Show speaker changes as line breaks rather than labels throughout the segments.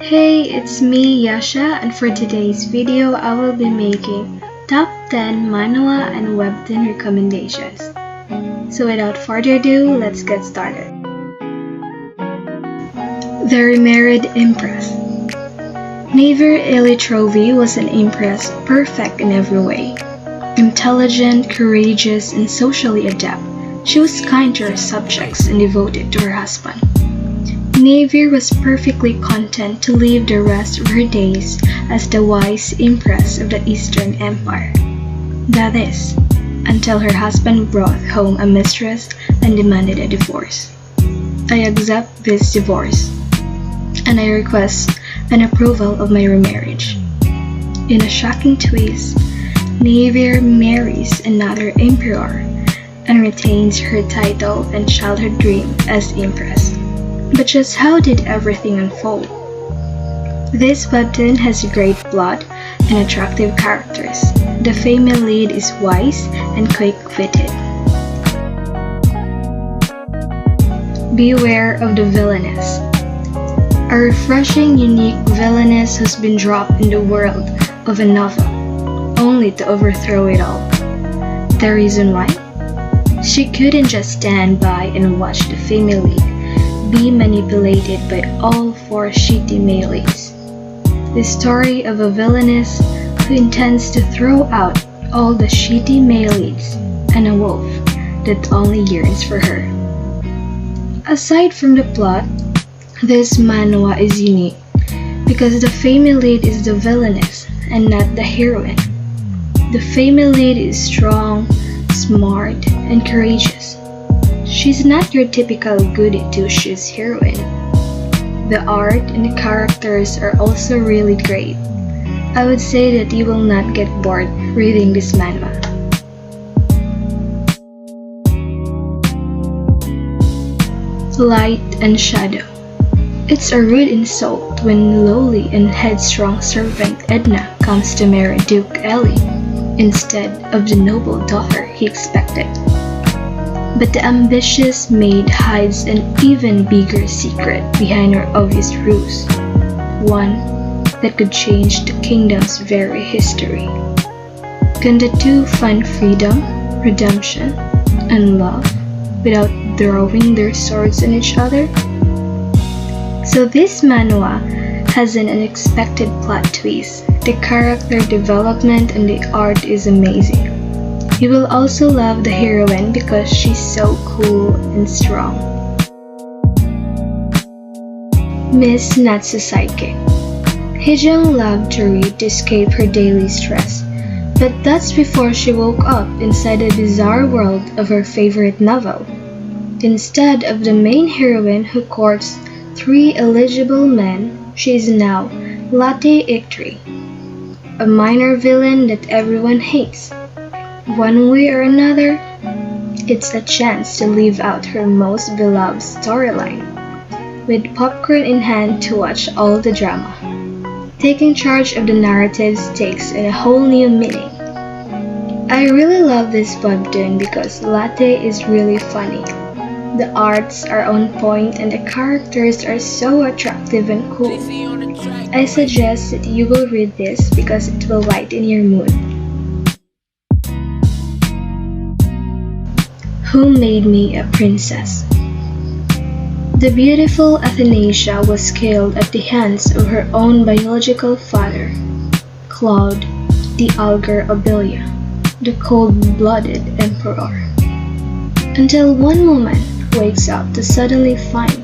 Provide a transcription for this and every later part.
Hey, it's me Yasha, and for today's video I will be making top 10 manhwa and webtoon recommendations. So without further ado, let's get started. The Remarried Empress. Naver Elitrovi was an empress perfect in every way. Intelligent, courageous, and socially adept, she was kind to her subjects and devoted to her husband. Naver was perfectly content to live the rest of her days as the wise empress of the Eastern Empire. That is, until her husband brought home a mistress and demanded a divorce. I accept this divorce, and I request an approval of my remarriage. In a shocking twist, Naver marries another emperor and retains her title and childhood dream as empress. But just how did everything unfold? This webtoon has a great plot and attractive characters. The female lead is wise and quick-witted. Beware of the villainess. A refreshing, unique villainess who's been dropped in the world of a novel, only to overthrow it all. The reason why? She couldn't just stand by and watch the female lead be manipulated by all four shitty male leads. The story of a villainess who intends to throw out all the shitty male leads and a wolf that only yearns for her. Aside from the plot, this manhwa is unique because the female lead is the villainess and not the heroine. The female lead is strong, smart, and courageous. She's not your typical goody two-shoes heroine. The art and the characters are also really great. I would say that you will not get bored reading this manhwa. Light and Shadow. It's a rude insult when lowly and headstrong servant Edna comes to marry Duke Eli instead of the noble daughter he expected. But the ambitious maid hides an even bigger secret behind her obvious ruse, one that could change the kingdom's very history. Can the two find freedom, redemption, and love without throwing their swords on each other? So this manhwa has an unexpected plot twist. The character development and the art is amazing. You will also love the heroine because she's so cool and strong. Miss Natsu Sidekick. Hijung loved to read to escape her daily stress, but that's before she woke up inside the bizarre world of her favorite novel. Instead of the main heroine who courts 3 eligible men, she is now Latte Ictri, a minor villain that everyone hates. One way or another, it's a chance to live out her most beloved storyline, with popcorn in hand to watch all the drama. Taking charge of the narratives takes on a whole new meaning. I really love this webtoon because Latte is really funny. The arts are on point and the characters are so attractive and cool. I suggest that you will read this because it will lighten your mood. Who Made Me a Princess? The beautiful Athanasia was killed at the hands of her own biological father, Claude the Algar Obelia, the cold-blooded emperor. Until one woman wakes up to suddenly find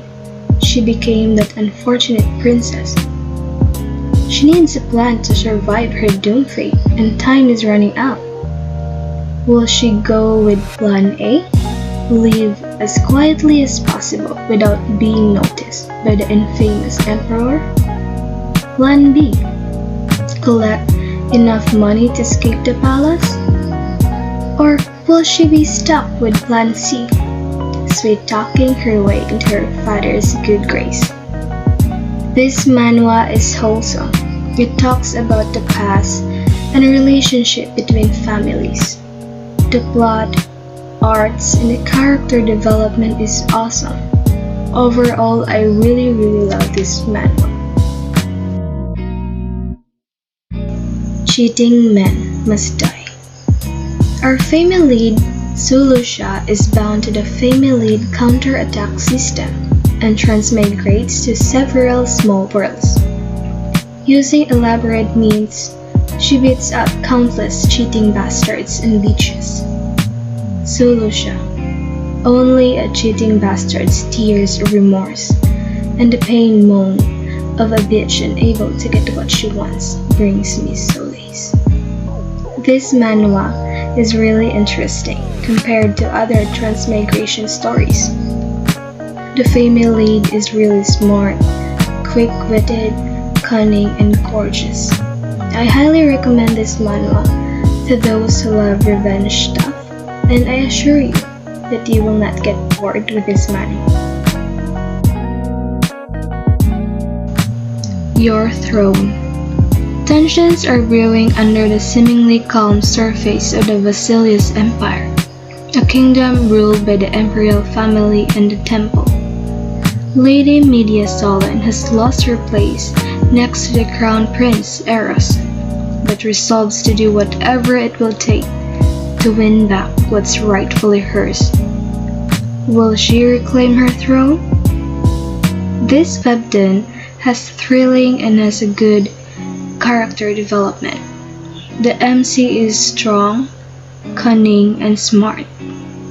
she became that unfortunate princess. She needs a plan to survive her doom fate and time is running out. Will she go with plan A? Live as quietly as possible without being noticed by the infamous emperor? Plan B. Collect enough money to escape the palace? Or will she be stuck with plan C? Sweet-talking her way into her father's good grace. This manhwa is wholesome. It talks about the past and a relationship between families. The plot, arts, and the character development is awesome. Overall, I really love this manhwa. cheating men must die. Our female lead, Sulusha, is bound to the female lead counter-attack system and transmigrates to several small worlds. Using elaborate means, she beats up countless cheating bastards and bitches. Sulusha, only a cheating bastard's tears of remorse and the pain moan of a bitch unable to get what she wants brings me solace. This manhwa is really interesting compared to other transmigration stories. The female lead is really smart, quick-witted, cunning, and gorgeous. I highly recommend this manhwa to those who love revenge stuff, and I assure you that you will not get bored with this manhwa. Your Throne. Tensions are brewing under the seemingly calm surface of the Vasilius Empire, a kingdom ruled by the imperial family and the temple. Lady Media Solon has lost her place next to the crown prince Eros, but resolves to do whatever it will take to win back what's rightfully hers. Will she reclaim her throne? This webtoon has thrilling and has a good character development. The MC is strong, cunning, and smart.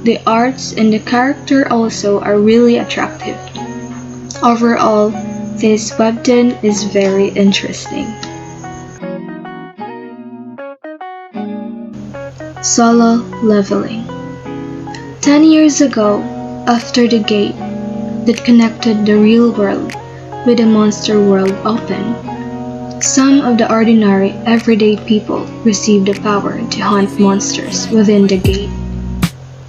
The arts and the character also are really attractive. Overall, this webtoon is very interesting. Solo Leveling. 10 years ago, after the gate that connected the real world with the monster world opened, some of the ordinary, everyday people received the power to hunt monsters within the gate.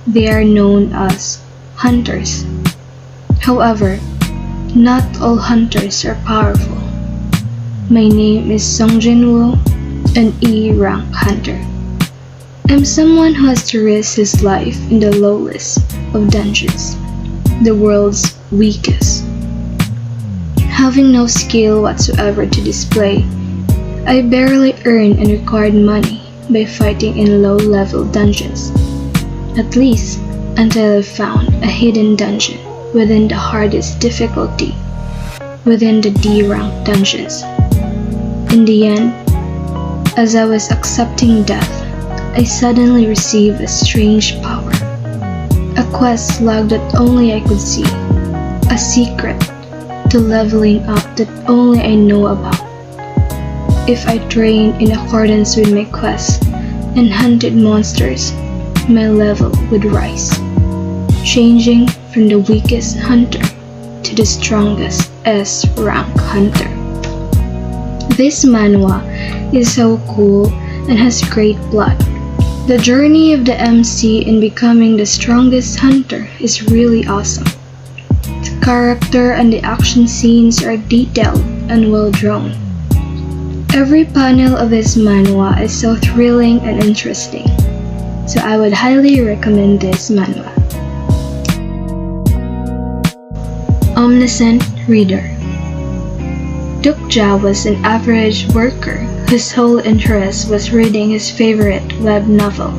They are known as hunters. However, not all hunters are powerful. My name is Songjinwoo, an E-rank hunter. I'm someone who has to risk his life in the lowest of dungeons, the world's weakest. Having no skill whatsoever to display, I barely earn and required money by fighting in low-level dungeons, at least until I found a hidden dungeon within the hardest difficulty, within the D-rank dungeons. In the end, as I was accepting death, I suddenly received a strange power, a quest log that only I could see, a secret to leveling up that only I know about. If I trained in accordance with my quest and hunted monsters, my level would rise, changing from the weakest hunter to the strongest S-rank hunter. This manhwa is so cool and has great plot. The journey of the MC in becoming the strongest hunter is really awesome. The character and the action scenes are detailed and well drawn. Every panel of this manhwa is so thrilling and interesting, so I would highly recommend this manhwa. Omniscient Reader. Dukja was an average worker whose whole interest was reading his favorite web novel,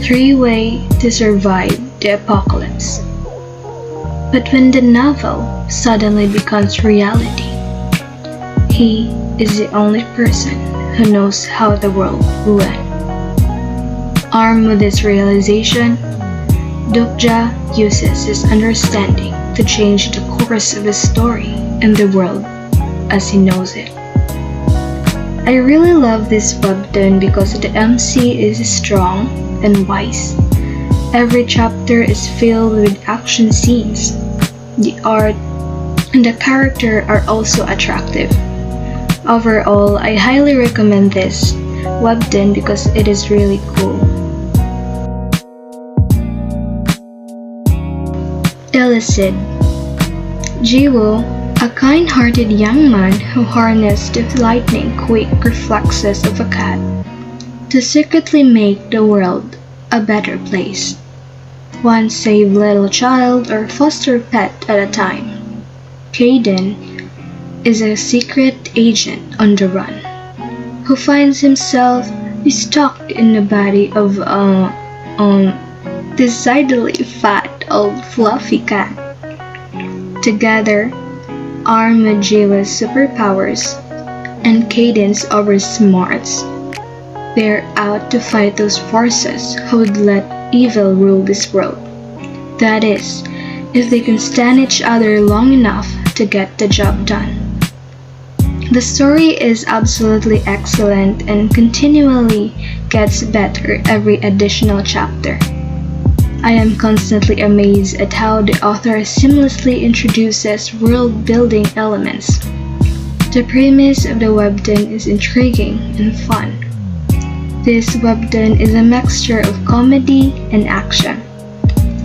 3 Ways to Survive the Apocalypse. But when the novel suddenly becomes reality, he is the only person who knows how the world will end. Armed with this realization, Dukja uses his understanding to change the course of his story and the world as he knows it. I really love this webtoon because the MC is strong and wise. Every chapter is filled with action scenes. The art and the character are also attractive. Overall, I highly recommend this webtoon because it is really cool. Illicid. Jiwoo, a kind-hearted young man who harnessed the lightning-quick reflexes of a cat to secretly make the world a better place. One save little child or foster pet at a time. Kaden is a secret agent on the run. who finds himself stuck in the body of a decidedly fat old fluffy cat. Together, armed with Jiwa's superpowers and Cadence over smarts, they're out to fight those forces who would let evil rule this world. That is, if they can stand each other long enough to get the job done. The story is absolutely excellent and continually gets better every additional chapter. I am constantly amazed at how the author seamlessly introduces world-building elements. The premise of the webtoon is intriguing and fun. This webtoon is a mixture of comedy and action.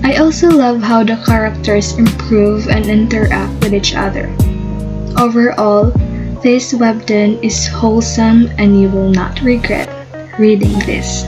I also love how the characters improve and interact with each other. Overall, this webtoon is wholesome and you will not regret reading this.